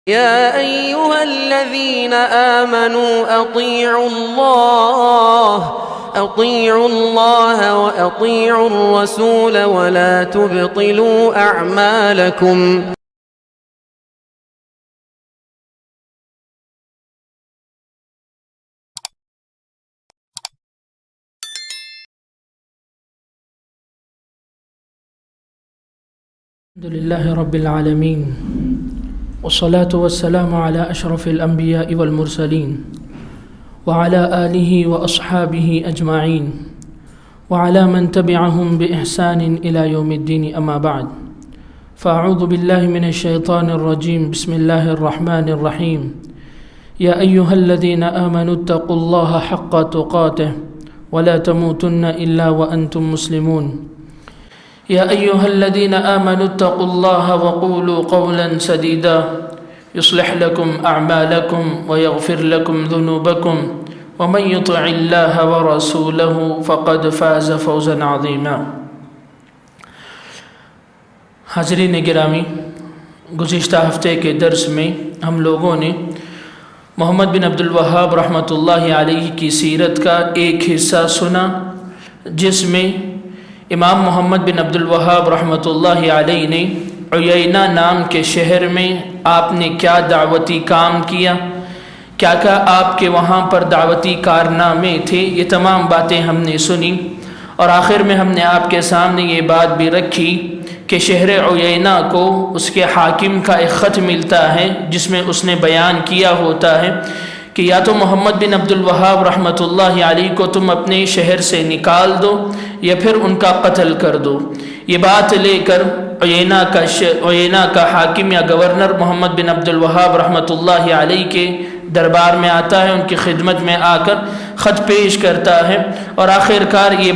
يا أيها الذين آمنوا أطيعوا الله وأطيعوا الرسول ولا تبطلوا أعمالكم. الحمد لله رب العالمين والصلاة والسلام على أشرف الأنبياء والمرسلين وعلى آله وأصحابه أجمعين وعلى من تبعهم بإحسان إلى يوم الدين، أما بعد، فأعوذ بالله من الشيطان الرجيم. بسم الله الرحمن الرحيم. يا أيها الذين آمنوا اتقوا الله حق تقاته ولا تموتن إلا وأنتم مسلمون. يا أيها الذين آمنوا اتقوا الله وقولوا قولا سديدا يصلح لكم أعمالكم ويغفر لكم ذنوبكم ومن يطع الله ورسوله فقد فاز فوزا عظيما. حاضرین گرامی، گزشتہ ہفتے کے درس میں ہم لوگوں نے محمد بن عبد الوہاب رحمۃ اللہ علیہ کی سیرت کا ایک حصہ سنا، جس میں امام محمد بن عبد الوہاب رحمۃ اللہ علیہ نے عیینہ نام کے شہر میں آپ نے کیا دعوتی کام کیا، کیا آپ کے وہاں پر دعوتی کارنامے تھے، یہ تمام باتیں ہم نے سنی، اور آخر میں ہم نے آپ کے سامنے یہ بات بھی رکھی کہ شہر عیینہ کو اس کے حاکم کا ایک خط ملتا ہے، جس میں اس نے بیان کیا ہوتا ہے کہ یا تو محمد بن عبد الوہاب رحمۃ اللہ علیہ کو تم اپنے شہر سے نکال دو یا پھر ان کا قتل کر دو۔ یہ بات لے کر عیینہ کا حاکم یا گورنر محمد بن عبد الوہاب رحمۃ اللہ علیہ کے دربار میں آتا ہے، ان کی خدمت میں آ کر خط پیش کرتا ہے، اور آخر کار یہ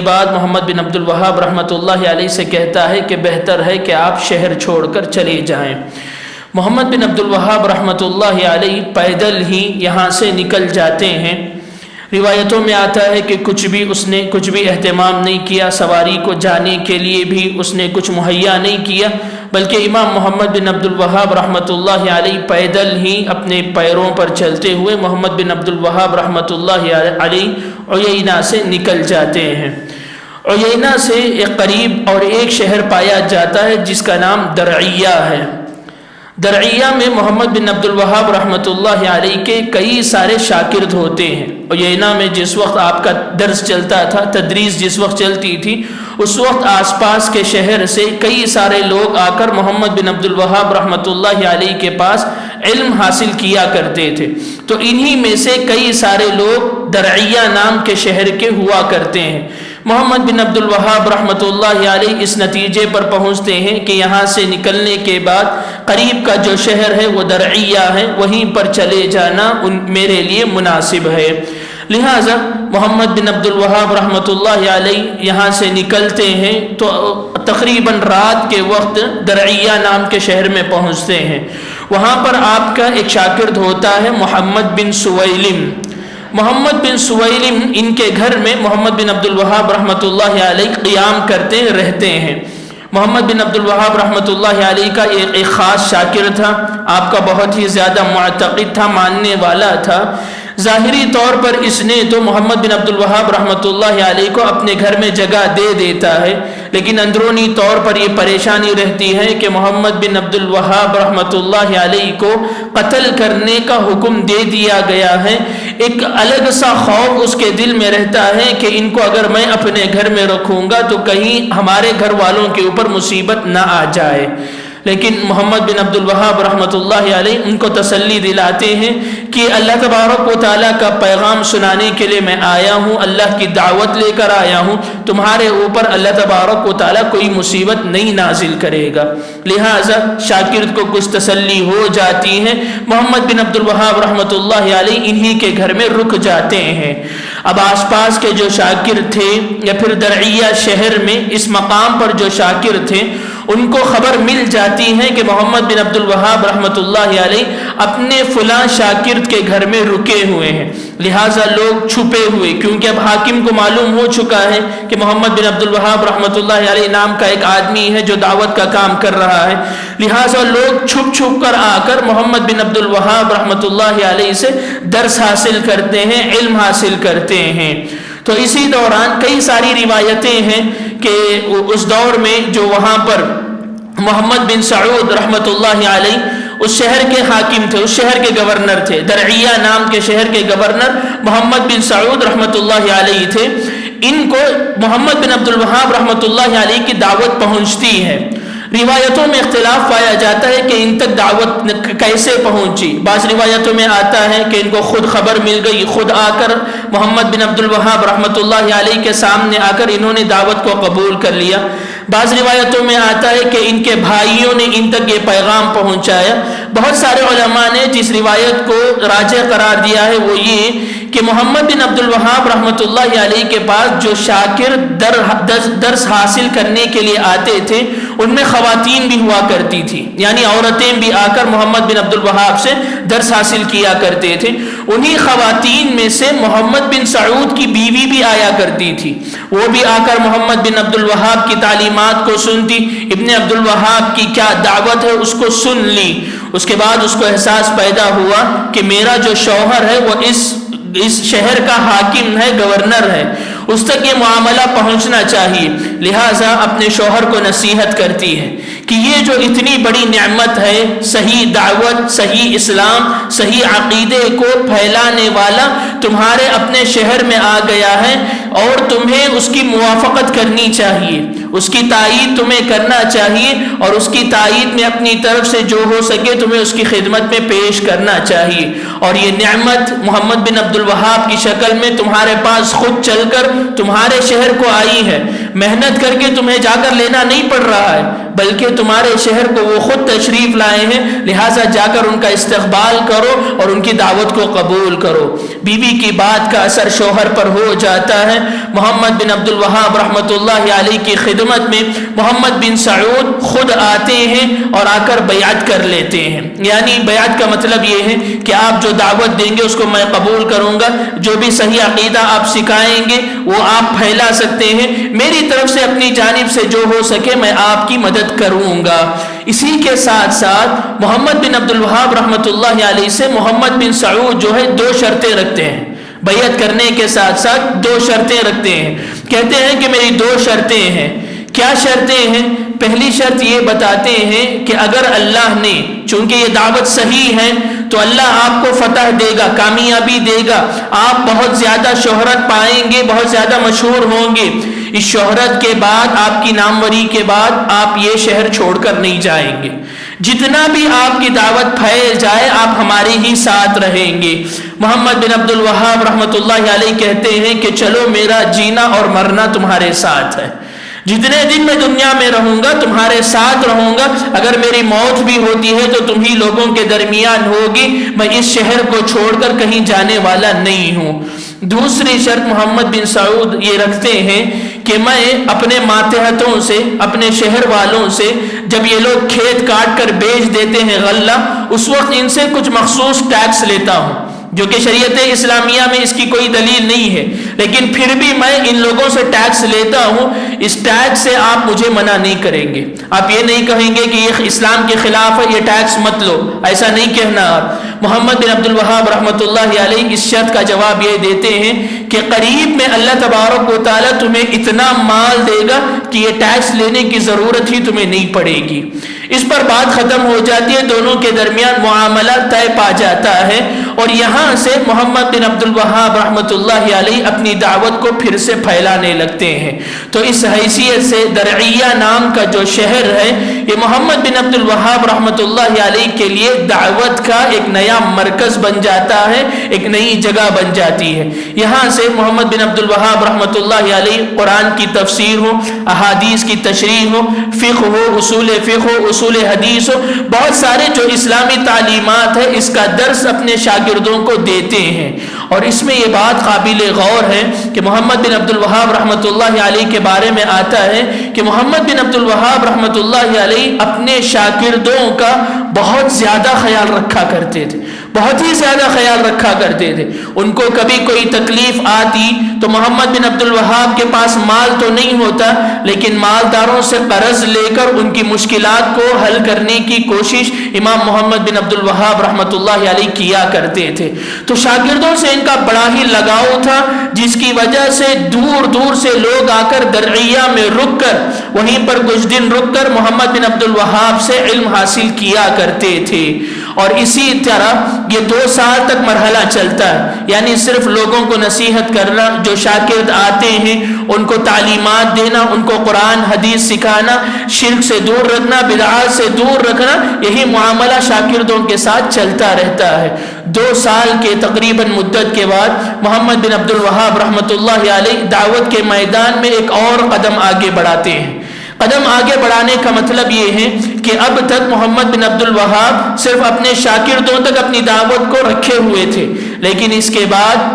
بات محمد بن عبد الوہاب رحمۃ اللہ علیہ سے کہتا ہے کہ بہتر ہے کہ آپ شہر چھوڑ کر چلے جائیں۔ محمد بن عبد الوہاب رحمۃ اللہ علیہ پیدل ہی یہاں سے نکل جاتے ہیں۔ روایتوں میں آتا ہے کہ اس نے کچھ بھی اہتمام نہیں کیا، سواری کو جانے کے لیے بھی اس نے کچھ مہیا نہیں کیا، بلکہ امام محمد بن عبد الوہاب رحمۃ اللہ علیہ پیدل ہی اپنے پیروں پر چلتے ہوئے محمد بن عبد الوہاب رحمۃ اللہ علیہ عیینہ سے نکل جاتے ہیں۔ عیینہ سے ایک قریب اور ایک شہر پایا جاتا ہے جس کا نام درعیہ ہے۔ درعیہ میں محمد بن عبد الوہاب رحمۃ اللہ علیہ کے کئی سارے شاگرد ہوتے ہیں۔ عیینہ میں جس وقت آپ کا درس چلتا تھا، تدریس جس وقت چلتی تھی، اس وقت آس پاس کے شہر سے کئی سارے لوگ آ کر محمد بن عبد الوہاب رحمۃ اللہ علیہ کے پاس علم حاصل کیا کرتے تھے۔ تو انہی میں سے کئی سارے لوگ درعیہ نام کے شہر کے ہوا کرتے ہیں۔ محمد بن عبد الوہاب رحمۃ اللہ علیہ اس نتیجے پر پہنچتے ہیں کہ یہاں سے نکلنے کے بعد قریب کا جو شہر ہے وہ درعیہ ہے، وہیں پر چلے جانا میرے لیے مناسب ہے۔ لہٰذا محمد بن عبد الوہاب رحمۃ اللہ علیہ یہاں سے نکلتے ہیں تو تقریباً رات کے وقت درعیہ نام کے شہر میں پہنچتے ہیں۔ وہاں پر آپ کا ایک شاگرد ہوتا ہے محمد بن سویلم۔ محمد بن سویلم ان کے گھر میں محمد بن عبد الوہاب رحمۃ اللہ علیہ قیام کرتے رہتے ہیں۔ محمد بن عبد الوہاب رحمۃ اللہ علیہ کا ایک خاص شاگرد تھا، آپ کا بہت ہی زیادہ معتقد تھا، ماننے والا تھا۔ ظاہری طور پر اس نے تو محمد بن عبد الوہاب رحمۃ اللہ علیہ کو اپنے گھر میں جگہ دے دیتا ہے، لیکن اندرونی طور پر یہ پریشانی رہتی ہے کہ محمد بن عبد الوہاب رحمۃ اللہ علیہ کو قتل کرنے کا حکم دے دیا گیا ہے۔ ایک الگ سا خوف اس کے دل میں رہتا ہے کہ ان کو اگر میں اپنے گھر میں رکھوں گا تو کہیں ہمارے گھر والوں کے اوپر مصیبت نہ آ جائے۔ لیکن محمد بن عبد الوہاب رحمۃ اللہ علیہ ان کو تسلی دلاتے ہیں کہ اللہ تبارک و تعالیٰ کا پیغام سنانے کے لیے میں آیا ہوں، اللہ کی دعوت لے کر آیا ہوں، تمہارے اوپر اللہ تبارک و تعالیٰ کوئی مصیبت نہیں نازل کرے گا۔ لہٰذا شاگرد کو کچھ تسلی ہو جاتی ہے، محمد بن عبد الوہاب رحمۃ اللہ علیہ انہی کے گھر میں رک جاتے ہیں۔ اب آس پاس کے جو شاگرد تھے یا پھر درعیہ شہر میں اس مقام پر جو شاگرد تھے، ان کو خبر مل جاتی ہے کہ محمد بن عبد الوہاب رحمۃ اللہ علیہ اپنے فلاں شاگرد کے گھر میں رکے ہوئے ہیں۔ لہٰذا لوگ چھپے ہوئے، کیونکہ اب حاکم کو معلوم ہو چکا ہے کہ محمد بن عبد الوہاب رحمۃ اللہ علیہ نام کا ایک آدمی ہے جو دعوت کا کام کر رہا ہے، لہٰذا لوگ چھپ چھپ کر آ کر محمد بن عبد الوہاب رحمۃ اللہ علیہ سے درس حاصل کرتے ہیں، علم حاصل کرتے ہیں۔ تو اسی دوران کئی ساری روایتیں ہیں کہ اس دور میں جو وہاں پر محمد بن سعود رحمۃ اللہ علیہ اس شہر کے حاکم تھے، اس شہر کے گورنر تھے، درعیہ نام کے شہر کے گورنر محمد بن سعود رحمۃ اللہ علیہ تھے۔ ان کو محمد بن عبد الوہاب رحمۃ اللہ علیہ کی دعوت پہنچتی ہے۔ روایتوں میں اختلاف پایا جاتا ہے کہ ان تک دعوت کیسے پہنچی۔ بعض روایتوں میں آتا ہے کہ ان کو خود خبر مل گئی، خود آ کر محمد بن عبد الوہاب رحمۃ اللہ علیہ کے سامنے آ کر انہوں نے دعوت کو قبول کر لیا۔ بعض روایتوں میں آتا ہے کہ ان کے بھائیوں نے ان تک یہ پیغام پہنچایا۔ بہت سارے علماء نے جس روایت کو راجح قرار دیا ہے وہ یہ کہ محمد بن عبد الوہاب رحمۃ اللہ علیہ کے پاس جو شاگرد درس حاصل کرنے کے لیے آتے تھے ان میں خواتین بھی ہوا کرتی تھی، یعنی عورتیں بھی آ کر محمد بن عبد الوہاب سے درس حاصل کیا کرتے تھے۔ انہی خواتین میں سے محمد بن سعود کی بیوی بھی آیا کرتی تھی، وہ بھی آ کر محمد بن عبد الوہاب کی تعلیمات کو سنتی، ابن عبد الوہاب کی کیا دعوت ہے اس کو سن لی۔ اس کے بعد اس کو احساس پیدا ہوا کہ میرا جو شوہر ہے وہ اس شہر کا حاکم ہے، گورنر ہے، اس تک یہ معاملہ پہنچنا چاہیے، لہٰذا اپنے شوہر کو نصیحت کرتی ہے کہ یہ جو اتنی بڑی نعمت ہے، صحیح دعوت، صحیح اسلام، صحیح عقیدے کو پھیلانے والا تمہارے اپنے شہر میں آ گیا ہے اور تمہیں اس کی موافقت کرنی چاہیے، اس کی تائید تمہیں کرنا چاہیے اور اس کی تائید میں اپنی طرف سے جو ہو سکے تمہیں اس کی خدمت میں پیش کرنا چاہیے۔ اور یہ نعمت محمد بن عبد الوہاب کی شکل میں تمہارے پاس خود چل کر تمہارے شہر کو آئی ہے، محنت کر کے تمہیں جا کر لینا نہیں پڑ رہا ہے بلکہ تمہارے شہر کو وہ خود تشریف لائے ہیں، لہٰذا جا کر ان کا استقبال کرو اور ان کی دعوت کو قبول کرو۔ بیوی کی بات کا اثر شوہر پر ہو جاتا ہے۔ محمد بن عبد الوہاب رحمۃ اللہ علیہ کی خدمت میں محمد بن سعود خود آتے ہیں اور آ کر بیعت کر لیتے ہیں، یعنی بیعت کا مطلب یہ ہے کہ آپ جو دعوت دیں گے اس کو میں قبول کروں گا، جو بھی صحیح عقیدہ آپ سکھائیں گے وہ آپ پھیلا سکتے ہیں، میری طرف سے اپنی جانب سے جو ہو سکے میں آپ کی مدد کروں گا۔ اسی کے ساتھ ساتھ محمد بن عبد الوہاب رحمۃ اللہ علیہ سے محمد بن سعود جو ہے دو شرطیں رکھتے ہیں، بیعت کرنے کے ساتھ ساتھ دو شرطیں رکھتے ہیں، کہتے ہیں کہ میری دو شرطیں ہیں۔ کیا شرطیں ہیں؟ پہلی شرط یہ بتاتے ہیں کہ اگر اللہ نے، چونکہ یہ دعوت صحیح ہے تو اللہ آپ کو فتح دے گا، کامیابی دے گا، آپ بہت زیادہ شہرت پائیں گے، بہت زیادہ مشہور ہوں گے، اس شہرت کے بعد، آپ کی ناموری کے بعد آپ یہ شہر چھوڑ کر نہیں جائیں گے، جتنا بھی آپ کی دعوت پھیل جائے آپ ہمارے ہی ساتھ رہیں گے۔ محمد بن عبد الوہاب رحمۃ اللہ علیہ کہتے ہیں کہ چلو میرا جینا اور مرنا تمہارے ساتھ ہے، جتنے دن میں دنیا میں رہوں گا تمہارے ساتھ رہوں گا، اگر میری موت بھی ہوتی ہے تو تم ہی لوگوں کے درمیان ہوگی، میں اس شہر کو چھوڑ کر کہیں جانے والا نہیں ہوں۔ دوسری شرط محمد بن سعود یہ رکھتے ہیں کہ میں اپنے ماتحتوں سے، اپنے شہر والوں سے، جب یہ لوگ کھیت کاٹ کر بیچ دیتے ہیں غلہ، اس وقت ان سے کچھ مخصوص ٹیکس لیتا ہوں، جو کہ شریعت اسلامیہ میں اس کی کوئی دلیل نہیں ہے، لیکن پھر بھی میں ان لوگوں سے ٹیکس لیتا ہوں، اس ٹیکس سے آپ مجھے منع نہیں کریں گے، آپ یہ نہیں کہیں گے کہ یہ اسلام کے خلاف ہے یہ ٹیکس مت لو، ایسا نہیں کہنا آپ۔ محمد بن عبد الوہاب رحمۃ اللہ علیہ اس شرط کا جواب یہ دیتے ہیں کہ قریب میں اللہ تبارک و تعالیٰ تمہیں اتنا مال دے گا کہ یہ ٹیکس لینے کی ضرورت ہی تمہیں نہیں پڑے گی۔ اس پر بات ختم ہو جاتی ہے، دونوں کے درمیان معاملہ طے پا جاتا ہے، اور یہاں سے محمد بن عبد الوہاب رحمۃ اللہ علیہ اپنی دعوت کو پھر سے پھیلانے لگتے ہیں۔ تو اس حیثیت سے درعیہ نام کا جو شہر ہے یہ محمد بن عبد الوہاب رحمۃ اللہ علیہ کے لیے دعوت کا ایک نیا مرکز بن جاتا ہے، ایک نئی جگہ بن جاتی ہے۔ یہاں سے محمد بن عبد الوہاب رحمۃ اللہ علیہ قرآن کی تفسیر ہو، احادیث کی تشریح ہو، فقہ ہو، اصول فقہ ہو، اصول حدیث ہو، بہت سارے جو اسلامی تعلیمات ہے اس کا درس اپنے شاگردوں کو دیتے ہیں۔ اور اس میں یہ بات قابل غور ہے کہ محمد بن عبد الوہاب رحمۃ اللہ علیہ کے بارے میں آتا ہے کہ محمد بن عبد الوہاب رحمۃ اللہ علیہ اپنے شاگردوں کا بہت زیادہ خیال رکھا کرتے تھے، بہت ہی زیادہ خیال رکھا کرتے تھے۔ ان کو کبھی کوئی تکلیف آتی تو محمد بن عبد الوہاب کے پاس مال تو نہیں ہوتا، لیکن مالداروں سے قرض لے کر ان کی مشکلات کو حل کرنے کی کوشش امام محمد بن عبد الوہاب رحمۃ اللہ علیہ کیا کرتے تھے۔ تو شاگردوں سے ان کا بڑا ہی لگاؤ تھا، جس کی وجہ سے دور دور سے لوگ آ کر درعیہ میں رک کر، وہیں پر کچھ دن رک کر محمد بن عبد الوہاب سے علم حاصل کیا کرتے تھے۔ اور اسی طرح یہ 2 سال تک مرحلہ چلتا ہے، یعنی صرف لوگوں کو نصیحت کرنا، جو شاگرد آتے ہیں ان کو تعلیمات دینا، ان کو قرآن حدیث سکھانا، شرک سے دور رکھنا، بدعات سے دور رکھنا، یہی معاملہ شاگردوں کے ساتھ چلتا رہتا ہے۔ 2 سال کے تقریباً مدت کے بعد محمد بن عبد الوہاب رحمۃ اللہ علیہ دعوت کے میدان میں ایک اور قدم آگے بڑھاتے ہیں۔ قدم آگے بڑھانے کا مطلب یہ ہے کہ اب تک محمد بن عبد الوہاب صرف اپنے شاگردوں تک اپنی دعوت کو رکھے ہوئے تھے، لیکن اس کے بعد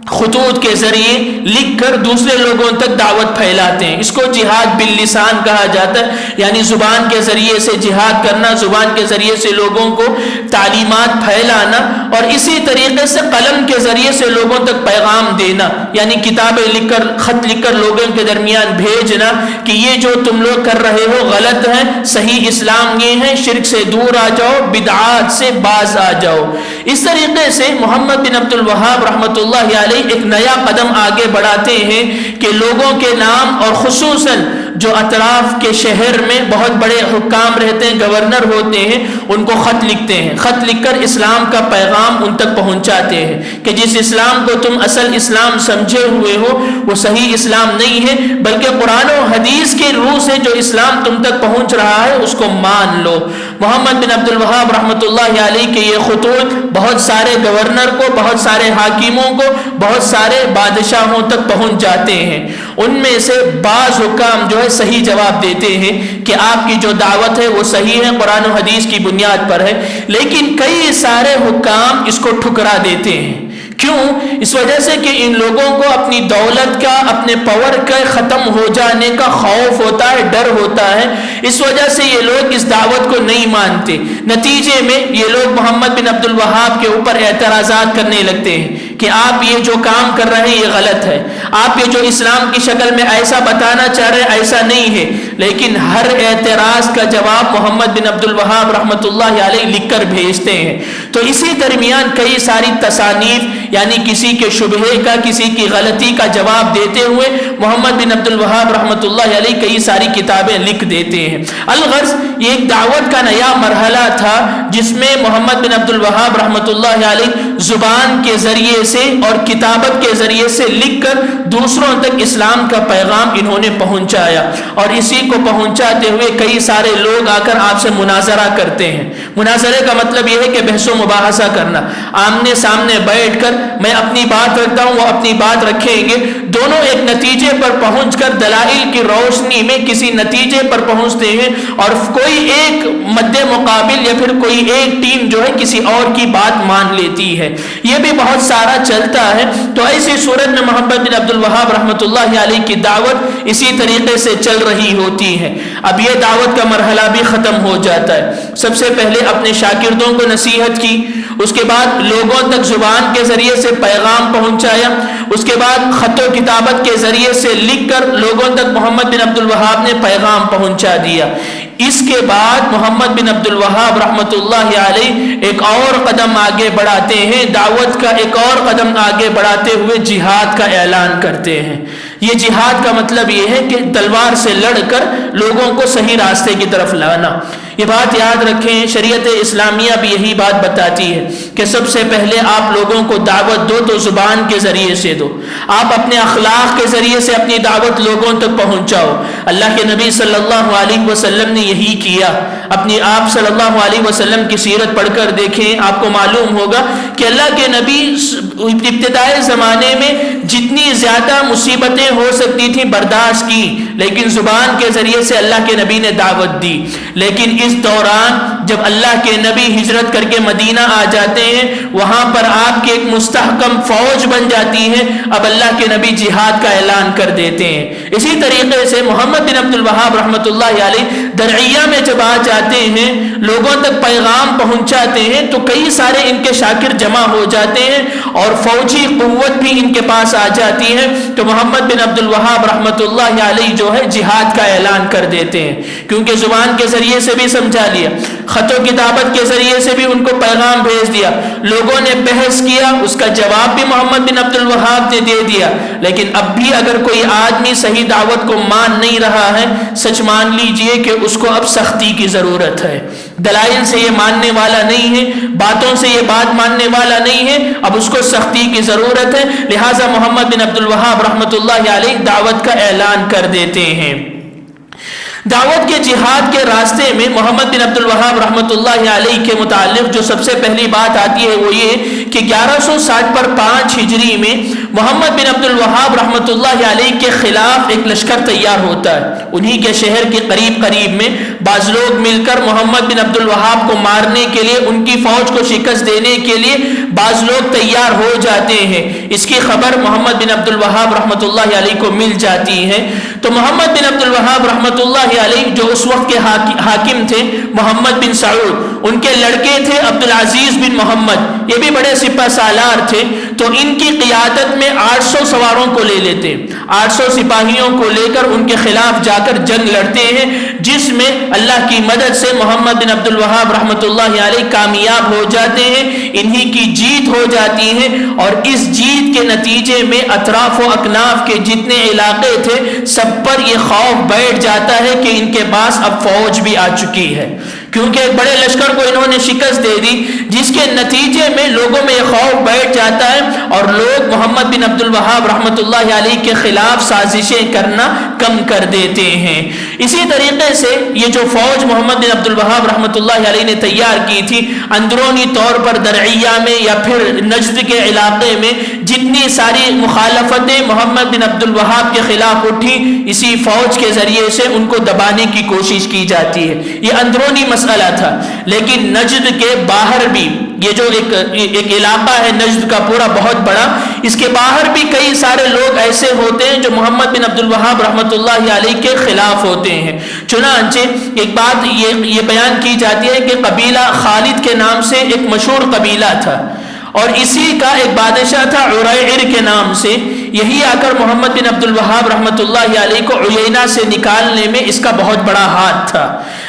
خطوط کے ذریعے لکھ کر دوسرے لوگوں تک دعوت پھیلاتے ہیں۔ اس کو جہاد باللسان کہا جاتا ہے، یعنی زبان کے ذریعے سے جہاد کرنا، زبان کے ذریعے سے لوگوں کو تعلیمات پھیلانا، اور اسی طریقے سے قلم کے ذریعے سے لوگوں تک پیغام دینا، یعنی کتابیں لکھ کر، خط لکھ کر لوگوں کے درمیان بھیجنا کہ یہ جو تم لوگ کر رہے ہو غلط ہے، صحیح اسلام یہ ہے، شرک سے دور آ جاؤ، بدعات سے باز آ جاؤ۔ اس طریقے سے محمد بن عبد الوہاب رحمۃ اللہ علیہ ایک نیا قدم آگے بڑھاتے ہیں کہ لوگوں کے نام، اور خصوصاً جو اطراف کے شہر میں بہت بڑے حکام رہتے ہیں، گورنر ہوتے ہیں، ان کو خط لکھتے ہیں، خط لکھ کر اسلام کا پیغام ان تک پہنچاتے ہیں کہ جس اسلام کو تم اصل اسلام سمجھے ہوئے ہو وہ صحیح اسلام نہیں ہے، بلکہ قرآن و حدیث کی روح سے جو اسلام تم تک پہنچ رہا ہے اس کو مان لو۔ محمد بن عبد الوہاب رحمۃ اللہ علیہ کے یہ خطوط بہت سارے گورنر کو، بہت سارے حاکموں کو، بہت سارے بادشاہوں تک پہنچ جاتے ہیں۔ ان میں سے بعض حکام جو ہے صحیح جواب دیتے ہیں کہ آپ کی جو دعوت ہے وہ صحیح ہے، قرآن و حدیث کی بنیاد پر ہے، لیکن کئی سارے حکام اس کو ٹھکرا دیتے ہیں۔ کیوں؟ اس وجہ سے کہ ان لوگوں کو اپنی دولت کا، اپنے پاور کا ختم ہو جانے کا خوف ہوتا ہے، ڈر ہوتا ہے، اس وجہ سے یہ لوگ اس دعوت کو نہیں مانتے۔ نتیجے میں یہ لوگ محمد بن عبد الوہاب کے اوپر اعتراضات کرنے لگتے ہیں کہ آپ یہ جو کام کر رہے ہیں یہ غلط ہے، آپ یہ جو اسلام کی شکل میں ایسا بتانا چاہ رہے ہیں ایسا نہیں ہے۔ لیکن ہر اعتراض کا جواب محمد بن عبد الوہاب رحمۃ اللہ علیہ لکھ کر بھیجتے ہیں۔ تو اسی درمیان کئی ساری تصانیف، یعنی کسی کے شبہے کا، کسی کی غلطی کا جواب دیتے ہوئے محمد بن عبد الوہاب رحمۃ اللہ علیہ کئی ساری کتابیں لکھ دیتے ہیں۔ الغرض یہ ایک دعوت کا نیا مرحلہ تھا جس میں محمد بن عبد الوہاب رحمۃ اللہ علیہ زبان کے ذریعے سے اور کتابت کے ذریعے سے لکھ کر دوسروں تک اسلام کا پیغام انہوں نے پہنچایا، اور اسی کو پہنچاتے ہوئے کئی سارے لوگ آ کر آپ سے مناظرہ کرتے ہیں۔ مناظرے کا مطلب یہ ہے کہ بحث و مباحثہ کرنا، آمنے سامنے بیٹھ کر میں اپنی بات رکھتا ہوں، وہ اپنی بات رکھیں گے، دونوں ایک نتیجے پر پہنچ کر دلائل کی روشنی میں کسی نتیجے پر پہنچتے ہیں، اور کوئی ایک مد مقابل یا پھر کوئی ایک ٹیم جو ہے کسی اور کی بات مان لیتی ہے۔ یہ بھی بہت سارا چلتا ہے۔ تو ایسی صورت میں محمد بن عبد الوہاب رحمۃ اللہ علیہ کی دعوت اسی طریقے سے چل رہی ہوتی ہے۔ اب یہ دعوت کا مرحلہ بھی ختم ہو جاتا ہے۔ سب سے پہلے اپنے شاگردوں کو نصیحت کی، اس کے بعد لوگوں تک زبان کے ذریعے سے پیغام پہنچایا، اس کے بعد خط و کتابت کے ذریعے سے لکھ کر لوگوں تک محمد بن عبد الوہاب نے پیغام پہنچا دیا۔ اس کے بعد محمد بن عبد الوہاب رحمۃ اللہ علیہ ایک اور قدم آگے بڑھاتے ہیں، دعوت کا ایک اور قدم آگے بڑھاتے ہوئے جہاد کا اعلان کرتے ہیں۔ یہ جہاد کا مطلب یہ ہے کہ تلوار سے لڑ کر لوگوں کو صحیح راستے کی طرف لانا۔ یہ بات یاد رکھیں، شریعت اسلامیہ بھی یہی بات بتاتی ہے کہ سب سے پہلے آپ لوگوں کو دعوت دو تو زبان کے ذریعے سے دو، آپ اپنے اخلاق کے ذریعے سے اپنی دعوت لوگوں تک پہنچاؤ۔ اللہ کے نبی صلی اللہ علیہ وسلم نے یہی کیا۔ اپنی آپ صلی اللہ علیہ وسلم کی سیرت پڑھ کر دیکھیں، آپ کو معلوم ہوگا کہ اللہ کے نبی ابتدائی زمانے میں جتنی زیادہ مصیبتیں ہو سکتی تھیں برداشت کی، لیکن زبان کے ذریعے سے اللہ کے نبی نے دعوت دی۔ لیکن اس دوران جب اللہ کے نبی ہجرت کر کے مدینہ آ جاتے ہیں، وہاں پر آپ کی ایک مستحکم فوج بن جاتی ہے، اب اللہ کے نبی جہاد کا اعلان کر دیتے ہیں۔ اسی طریقے سے محمد بن عبد الوہاب رحمۃ اللہ علیہ درعیہ میں جب آ جاتے ہیں، لوگوں تک پیغام پہنچاتے ہیں، تو کئی سارے ان کے شاکر جمع ہو جاتے ہیں اور فوجی قوت بھی ان کے پاس آ جاتی ہے، تو محمد بن عبد الوہاب رحمۃ اللہ علیہ جو ہے جہاد کا اعلان کر دیتے ہیں، کیونکہ زبان کے ذریعے سے بھی سمجھا لیا، خط و کتابت کے ذریعے سے بھی ان کو پیغام بھیج دیا، لوگوں نے بحث کیا، اس کا جواب بھی محمد بن عبد الوہاب نے دے دیا، لیکن اب بھی اگر کوئی آدمی صحیح دعوت کو مان نہیں رہا ہے، سچ مان لیجئے کہ اس کو اب سختی کی ضرورت ہے۔ دلائل سے یہ ماننے والا نہیں ہے، باتوں سے یہ بات ماننے والا نہیں ہے، اب اس کو سختی کی ضرورت ہے، لہٰذا محمد بن عبد الوہاب رحمۃ اللہ علیہ دعوت کا اعلان کر دیتے ہیں۔ دعوت کے جہاد کے راستے میں محمد بن عبد الوہاب رحمۃ اللہ علیہ کے متعلق جو سب سے پہلی بات آتی ہے وہ یہ کہ 1160 پر 5 ہجری میں محمد بن عبد الوہاب رحمۃ اللہ علیہ کے خلاف ایک لشکر تیار ہوتا ہے۔ انہی کے شہر کے قریب قریب میں بعض لوگ مل کر محمد بن عبد الوہاب کو مارنے کے لیے، ان کی فوج کو شکست دینے کے لیے بعض لوگ تیار ہو جاتے ہیں۔ اس کی خبر محمد بن عبد الوہاب رحمۃ اللہ علیہ کو مل جاتی ہے، تو محمد بن عبد الوہاب رحمۃ اللہ علیہ جو اس وقت کے حاکم تھے محمد بن سعود، ان کے لڑکے تھے عبد العزیز بن محمد، یہ بھی بڑے سپہ سالار تھے، تو ان کی قیادت میں 800 سواروں کو لے لیتے، 800 سپاہیوں کو لے کر ان کے خلاف جا کر جنگ لڑتے ہیں، جس میں اللہ کی مدد سے محمد بن عبد الوہاب رحمۃ اللہ علیہ کامیاب ہو جاتے ہیں، انہی کی جیت ہو جاتی ہے، اور اس جیت کے نتیجے میں اطراف و اکناف کے جتنے علاقے تھے سب پر یہ خوف بیٹھ جاتا ہے کہ ان کے پاس اب فوج بھی آ چکی ہے، کیونکہ ایک بڑے لشکر کو انہوں نے شکست دے دی، جس کے نتیجے میں لوگوں میں یہ خوف بیٹھ جاتا ہے اور لوگ محمد بن عبد الوہاب رحمۃ اللہ علیہ کے خلاف سازشیں کرنا کم کر دیتے ہیں۔ اسی طریقے سے یہ جو فوج محمد بن عبد الوہاب رحمۃ اللہ علیہ نے تیار کی تھی، اندرونی طور پر درعیہ میں یا پھر نجد کے علاقے میں جتنی ساری مخالفتیں محمد بن عبد الوہاب کے خلاف اٹھی، اسی فوج کے ذریعے سے ان کو دبانے کی کوشش کی جاتی ہے۔ یہ اندرونی مسئلہ تھا، لیکن نجد کے باہر بھی یہ جو ایک علاقہ ہے نجد کا پورا بہت بڑا، اس کے باہر بھی کئی سارے لوگ ایسے ہوتے ہیں جو محمد بن عبد الوہاب رحمۃ اللہ علیہ کے خلاف ہوتے ہیں۔ چنانچہ ایک بات یہ بیان کی جاتی ہے کہ قبیلہ خالد کے نام سے ایک مشہور قبیلہ تھا، اور اسی کا ایک بادشاہ تھا عریعر کے نام سے، یہی آ کر محمد بن عبد الوہاب رحمۃ اللہ علیہ کو عیینہ سے نکالنے میں اس کا بہت بڑا ہاتھ تھا،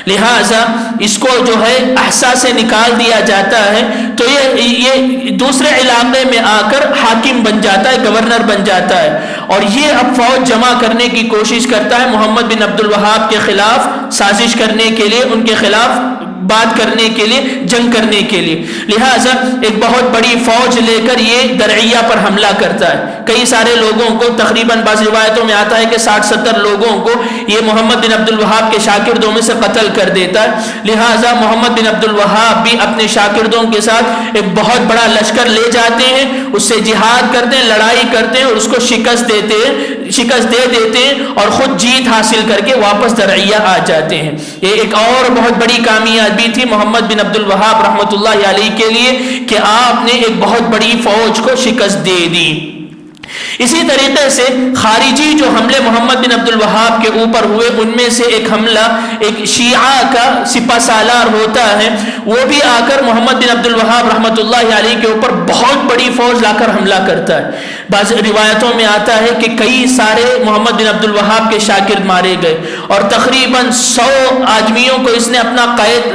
لہٰذا اس کو جو ہے احسا سے نکال دیا جاتا ہے، تو یہ دوسرے علاقے میں آ کر حاکم بن جاتا ہے، گورنر بن جاتا ہے، اور یہ اب فوج جمع کرنے کی کوشش کرتا ہے محمد بن عبد الوہاب کے خلاف سازش کرنے کے لیے، ان کے خلاف بات کرنے کے لیے، جنگ کرنے کے لیے، لہٰذا ایک بہت بڑی فوج لے کر یہ درعیہ پر حملہ کرتا ہے۔ کئی سارے لوگوں کو، تقریباً بعض روایتوں میں آتا ہے کہ 60-70 لوگوں کو یہ محمد بن عبد الوہاب کے شاگردوں میں سے قتل کر دیتا ہے، لہٰذا محمد بن عبد الوہاب بھی اپنے شاگردوں کے ساتھ ایک بہت بڑا لشکر لے جاتے ہیں، اس سے جہاد کرتے ہیں، لڑائی کرتے ہیں اور اس کو شکست دے دیتے ہیں اور خود جیت حاصل کر کے واپس درعیہ آ جاتے ہیں۔ یہ ایک اور بہت بڑی کامیابی تھی محمد بن عبد الوہاب رحمۃ اللہ علیہ کے لیے کہ آپ نے ایک بہت بڑی فوج کو شکست دے دی۔ اسی طریقے سے خارجی جو حملے محمد بن عبد الوہاب کے اوپر ہوئے، ان میں سے ایک حملہ ایک شیعہ کا سپہ سالار ہوتا ہے، وہ بھی آ کر محمد بن عبد الوہاب رحمۃ اللہ علیہ کے اوپر بہت بڑی فوج لا کر حملہ کرتا ہے۔ بعض روایتوں میں آتا ہے کہ کئی سارے محمد بن عبد الوہاب کے شاگرد مارے گئے، اور تقریباً 100 آدمیوں کو اس نے اپنا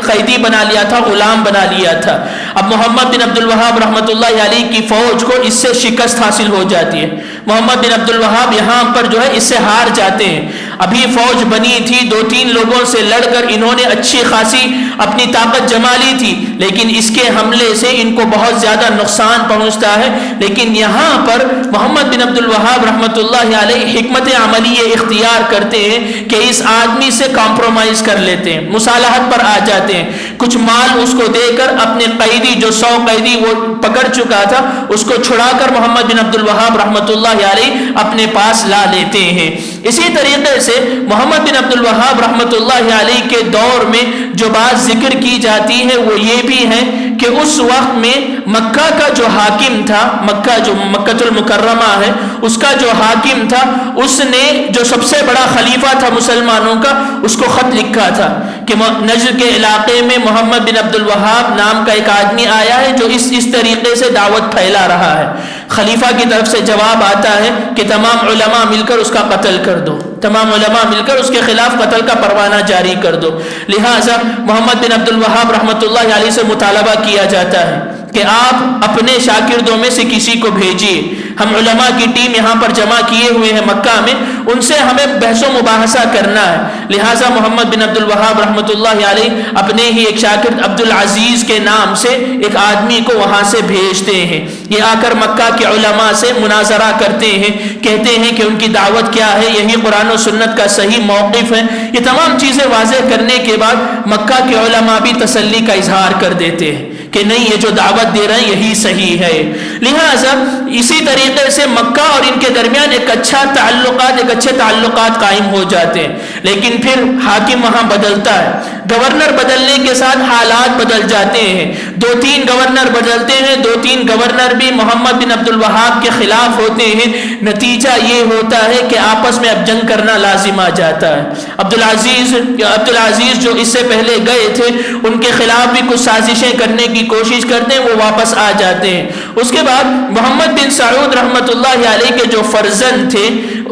قیدی بنا لیا تھا، غلام بنا لیا تھا۔ اب محمد بن عبد الوہاب رحمۃ اللہ علیہ کی فوج کو اس سے شکست حاصل ہو جاتی ہے، محمد بن عبد الوہاب یہاں پر جو ہے اس سے ہار جاتے ہیں۔ ابھی فوج بنی تھی، 2-3 لوگوں سے لڑ کر انہوں نے اچھی خاصی اپنی طاقت جما لی تھی، لیکن اس کے حملے سے ان کو بہت زیادہ نقصان پہنچتا ہے۔ لیکن یہاں پر محمد بن عبد الوہاب رحمۃ اللہ علیہ حکمت عملی اختیار کرتے ہیں کہ اس آدمی سے کمپرومائز کر لیتے ہیں، مصالحت پر آ جاتے ہیں، کچھ مال اس کو دے کر اپنے قیدی جو 100 قیدی وہ پکڑ چکا تھا اس کو چھڑا کر محمد بن عبد الوہاب رحمۃ اللہ علیہ اپنے پاس لا لیتے ہیں۔ اسی طریقے سے محمد بن عبد الوہاب رحمۃ اللہ علیہ کے دور میں جو بات ذکر کی جاتی ہے وہ یہ بھی ہے کہ اس وقت میں مکہ کا جو حاکم تھا، مکہ المکرمہ ہے، اس کا جو حاکم تھا، اس نے جو سب سے بڑا خلیفہ تھا مسلمانوں کا، اس کو خط لکھا تھا کہ نجد کے علاقے میں محمد بن عبد الوہاب نام کا ایک آدمی آیا ہے جو اس طریقے سے دعوت پھیلا رہا ہے۔ خلیفہ کی طرف سے جواب آتا ہے کہ تمام علماء مل کر اس کا قتل کر دو، تمام علماء مل کر اس کے خلاف قتل کا پروانہ جاری کر دو۔ لہٰذا محمد بن عبد الوہاب رحمۃ اللہ علیہ سے مطالبہ کیا جاتا ہے کہ آپ اپنے شاگردوں میں سے کسی کو بھیجیے، ہم علماء کی ٹیم یہاں پر جمع کیے ہوئے ہیں مکہ میں، ان سے ہمیں بحث و مباحثہ کرنا ہے۔ لہٰذا محمد بن عبد الوہاب رحمۃ اللہ علیہ اپنے ہی ایک شاگرد عبد العزیز کے نام سے ایک آدمی کو وہاں سے بھیجتے ہیں۔ یہ آ کر مکہ کے علماء سے مناظرہ کرتے ہیں، کہتے ہیں کہ ان کی دعوت کیا ہے، یہی قرآن و سنت کا صحیح موقف ہے۔ یہ تمام چیزیں واضح کرنے کے بعد مکہ کے علماء بھی تسلی کا اظہار کر دیتے ہیں کہ نہیں، یہ جو دعوت دے رہے ہیں یہی صحیح ہے۔ لہٰذا اسی طریقے سے مکہ اور ان کے درمیان ایک اچھے تعلقات قائم ہو جاتے ہیں۔ لیکن پھر حاکم وہاں بدلتا ہے، گورنر بدلنے کے ساتھ حالات بدل جاتے ہیں۔ 2-3 گورنر بدلتے ہیں، 2-3 گورنر بھی محمد بن عبد الوہاب کے خلاف ہوتے ہیں۔ نتیجہ یہ ہوتا ہے کہ آپس میں اب جنگ کرنا لازم آ جاتا ہے۔ عبد العزیز جو اس سے پہلے گئے تھے، ان کے خلاف بھی کچھ سازشیں کرنے کی کوشش کرتے ہیں، وہ واپس آ جاتے ہیں۔ اس کے بعد محمد بن سعود رحمۃ اللہ علیہ کے جو فرزند تھے،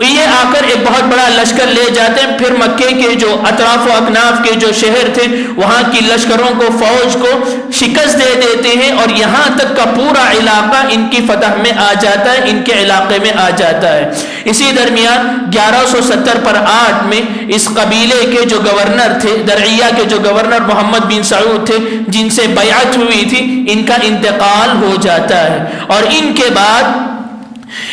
یہ آ کر ایک بہت بڑا لشکر لے جاتے ہیں۔ پھر مکے کے جو اطراف و اکناف کے جو شہر تھے، وہاں کی لشکروں کو، فوج کو شکست دے دیتے ہیں، اور یہاں تک کا پورا علاقہ ان کی فتح میں آ جاتا ہے، ان کے علاقے میں آ جاتا ہے۔ اسی درمیان 1170 میں اس قبیلے کے جو گورنر تھے، درعیہ کے جو گورنر محمد بن سعود تھے، جن سے بیعت ہوئی تھی، ان کا انتقال ہو جاتا ہے، اور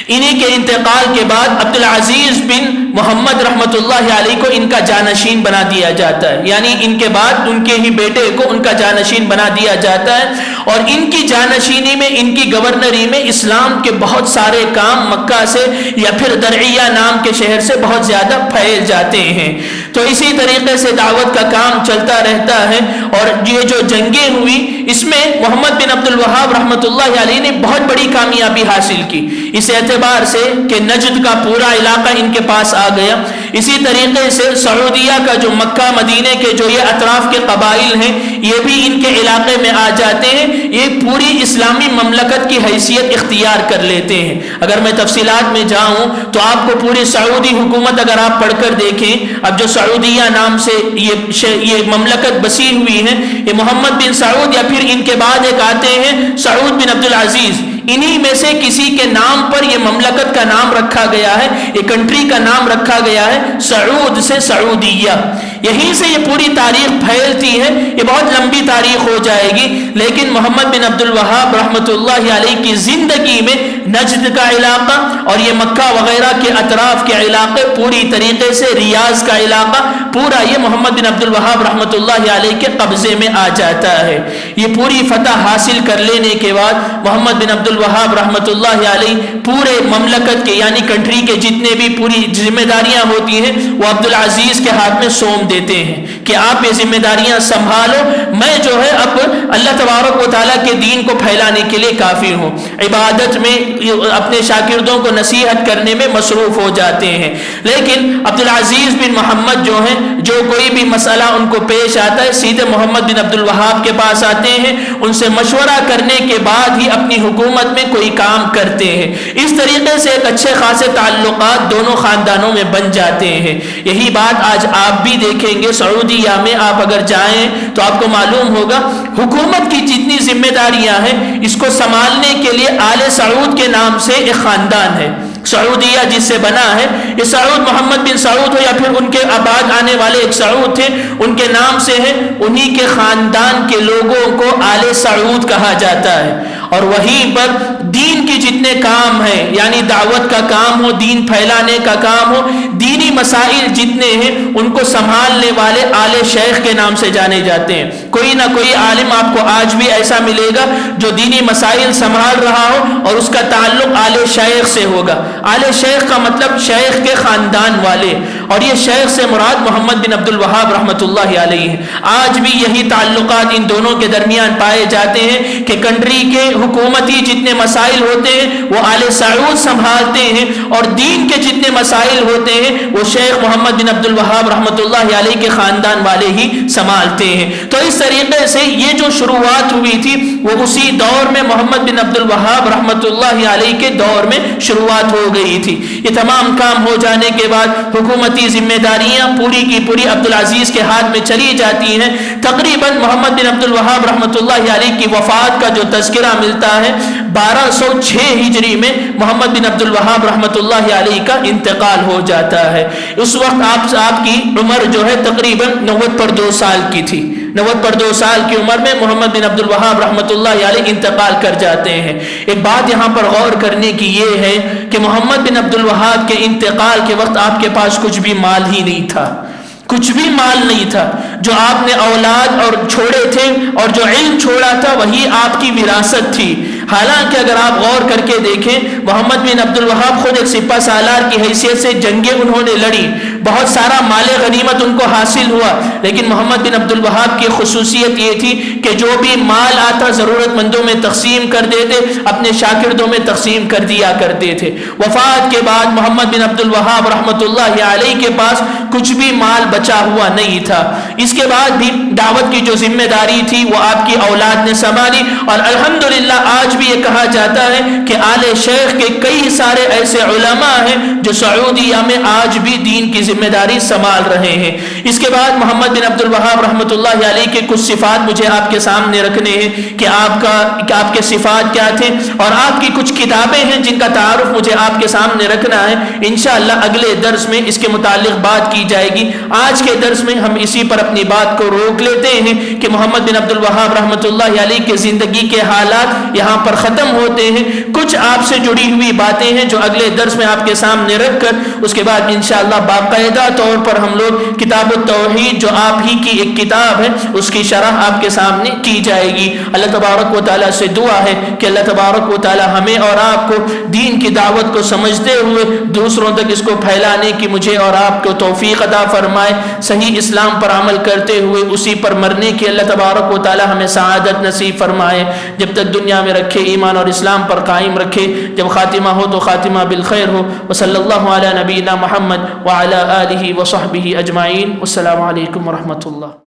انہی کے انتقال کے بعد عبد العزیز بن محمد رحمۃ اللہ علیہ کو ان کا جانشین بنا دیا جاتا ہے، یعنی ان کے بعد ان کے ہی بیٹے کو ان کا جانشین بنا دیا جاتا ہے، اور ان کی جانشینی میں، ان کی گورنری میں اسلام کے بہت سارے کام مکہ سے یا پھر درعیہ نام کے شہر سے بہت زیادہ پھیل جاتے ہیں۔ تو اسی طریقے سے دعوت کا کام چلتا رہتا ہے، اور یہ جو جنگیں ہوئی، اس میں محمد بن عبد الوہاب رحمۃ اللہ علیہ نے بہت بڑی کامیابی حاصل کی، اس اعتبار سے کہ نجد کا پورا علاقہ ان کے پاس آ گیا۔ اسی طریقے سے سعودیہ کا جو مکہ مدینے کے جو یہ اطراف کے قبائل ہیں، یہ بھی ان کے علاقے میں آ جاتے ہیں، یہ پوری اسلامی مملکت کی حیثیت اختیار کر لیتے ہیں۔ اگر میں تفصیلات میں جاؤں تو آپ کو پوری سعودی حکومت اگر آپ پڑھ کر دیکھیں، اب جو سعودیہ نام سے یہ مملکت بسی ہوئی ہے، یہ محمد بن سعود یا پھر ان کے بعد ایک آتے ہیں سعود بن عبد العزیز، انہی میں سے کسی کے نام پر یہ مملکت کا نام رکھا گیا ہے، یہ کنٹری کا نام رکھا گیا ہے سعود سے سعودیہ۔ یہیں سے یہ پوری تاریخ پھیلتی ہے، یہ بہت لمبی تاریخ ہو جائے گی، لیکن محمد بن عبد الوہاب رحمۃ اللہ علیہ کی زندگی میں نجد کا علاقہ اور یہ مکہ وغیرہ کے اطراف کے علاقے، پوری طریقے سے ریاض کا علاقہ، پورا یہ محمد بن عبد الوہاب رحمۃ اللہ علیہ کے قبضے میں آ جاتا ہے۔ یہ پوری فتح حاصل کر لینے کے بعد محمد بن عبد الوہاب رحمۃ اللہ علیہ پورے مملکت کے، یعنی کنٹری کے جتنے بھی پوری ذمہ داریاں ہوتی ہیں، وہ عبد العزیز کے ہاتھ میں سونپ دیتے ہیں کہ آپ یہ ذمہ داریاں سنبھالو، میں جو ہے اب اللہ تبارک و تعالیٰ کے دین کو پھیلانے کے لیے کافی ہوں۔ عبادت میں اپنے شاگردوں کو نصیحت کرنے میں مصروف ہو جاتے ہیں، لیکن عبد العزیز بن محمد جو ہیں، جو کوئی بھی مسئلہ ان کو پیش آتا ہے، سیدھے محمد بن عبد الوہاب کے پاس آتے ہیں، ان سے مشورہ کرنے کے بعد ہی اپنی حکومت میں کوئی کام کرتے ہیں۔ اس طریقے سے ایک اچھے خاصے تعلقات دونوں خاندانوں میں بن جاتے ہیں۔ یہی بات آج آپ بھی دیکھیں گے، سعودیہ میں آپ اگر جائیں تو آپ کو معلوم ہوگا حکومت کی جتنی ذمہ داریاں ہیں، اس کو سنبھالنے کے لیے آل سعود کے نام سے ایک خاندان ہے۔ سعودیہ جس سے بنا ہے، یہ سعود محمد بن سعود ہو یا پھر ان کے بعد آنے والے ایک سعود تھے، ان کے نام سے ہے، انہی کے خاندان کے لوگوں کو آل سعود کہا جاتا ہے۔ اور وہیں پر دین کے جتنے کام ہیں، یعنی دعوت کا کام ہو، دین پھیلانے کا کام ہو، دینی مسائل جتنے ہیں ان کو سنبھالنے والے آل شیخ کے نام سے جانے جاتے ہیں۔ کوئی نہ کوئی عالم آپ کو آج بھی ایسا ملے گا جو دینی مسائل سنبھال رہا ہو اور اس کا تعلق آل شیخ سے ہوگا۔ آل شیخ کا مطلب شیخ کے خاندان والے، اور یہ شیخ سے مراد محمد بن عبد الوہاب رحمۃ اللہ علیہ ہیں۔ آج بھی یہی تعلقات ان دونوں کے درمیان پائے جاتے ہیں کہ کنٹری کے حکومتی جتنے مسائل ہوتے ہیں وہ آل سعود سنبھالتے ہیں، اور دین کے جتنے مسائل ہوتے ہیں وہ شیخ محمد بن عبد الوہاب رحمۃ اللہ علیہ کے خاندان والے ہی سنبھالتے ہیں۔ تو اس طریقے سے یہ جو شروعات ہوئی تھی وہ اسی دور میں محمد بن عبد الوہاب رحمۃ اللہ علیہ کے دور میں شروعات ہو گئی تھی۔ یہ تمام کام ہو جانے کے بعد حکومتی ذمہ داریاں پوری کی پوری عبدالعزیز کے ہاتھ میں چلی جاتی ہیں۔ تقریباً محمد بن عبد الوہاب رحمۃ اللہ علیہ کی وفات کا جو تذکرہ ملتا ہے 1206 ہجری میں محمد بن عبد الوہاب رحمۃ اللہ علیہ کا انتقال ہو جاتا ہے۔ اس وقت آپ کی عمر جو ہے تقریباً 90 پر 2 سال کی تھی۔ 90 پر 2 سال کی عمر میں محمد بن عبد الوہاب رحمۃ اللہ علیہ انتقال کر جاتے ہیں۔ ایک بات یہاں پر غور کرنے کی یہ ہے کہ محمد بن عبد الوہاب کے انتقال کے وقت آپ کے پاس کچھ بھی مال ہی نہیں تھا، کچھ بھی مال نہیں تھا۔ جو آپ نے اولاد اور چھوڑے تھے اور جو علم چھوڑا تھا وہی آپ کی وراثت تھی۔ حالانکہ اگر آپ غور کر کے دیکھیں محمد بن عبد الوہاب خود ایک سپہ سالار کی حیثیت سے جنگیں انہوں نے لڑی، بہت سارا مال غنیمت ان کو حاصل ہوا، لیکن محمد بن عبد الوہاب کی خصوصیت یہ تھی کہ جو بھی مال آتا ضرورت مندوں میں تقسیم کر دیتے، اپنے شاگردوں میں تقسیم کر دیا کرتے تھے۔ وفات کے بعد محمد بن عبد الوہاب رحمۃ اللہ علیہ کے پاس کچھ بھی مال بچا ہوا نہیں تھا۔ اس کے بعد بھی دعوت کی جو ذمہ داری تھی وہ آپ کی اولاد نے سنبھالی، اور الحمدللہ آج بھی یہ کہا جاتا ہے کہ آل شیخ کے کئی سارے ایسے علماء ہیں جو سعودیہ میں آج بھی دین کی ذمہ داری سنبھال رہے ہیں۔ اس کے بعد محمد بن عبد الوہاب رحمۃ اللہ علیہ کے کچھ صفات مجھے آپ کے سامنے رکھنے ہیں کہ آپ کے صفات کیا تھے، اور آپ کی کچھ کتابیں ہیں جن کا تعارف مجھے آپ کے سامنے رکھنا ہے۔ انشاءاللہ اگلے درس میں اس کے متعلق بات کی جائے گی۔ آج کے درس میں ہم اسی پر اپنی بات کو روک لیتے ہیں کہ محمد بن عبد الوہاب رحمۃ اللہ علیہ کے زندگی کے حالات یہاں پر ختم ہوتے ہیں۔ کچھ آپ سے جڑی ہوئی باتیں ہیں جو اگلے درس میں آپ کے سامنے رکھ کر اس کے بعد انشاءاللہ باقاعدہ طور پر ہم لوگ کتاب التوحید جو آپ ہی کی ایک کتاب ہے اس کی شرح آپ کے سامنے کی جائے گی۔ اللہ تبارک و تعالیٰ سے دعا ہے کہ اللہ تبارک و تعالیٰ ہمیں اور آپ کو دین کی دعوت کو سمجھتے ہوئے دوسروں تک اس کو پھیلانے کی مجھے اور آپ کو توفیق عطا فرمائے، صحیح اسلام پر عمل کرتے ہوئے اسی پر مرنے کی اللہ تبارک و تعالیٰ ہمیں سعادت نصیب فرمائے، جب تک دنیا میں رکھے ایمان اور اسلام پر قائم رکھے، جب خاتمہ ہو تو خاتمہ بالخیر ہو۔ وصلی اللہ علی نبینا محمد وعلی آلہ وصحبہ اجمعین۔ السلام علیکم ورحمۃ اللہ۔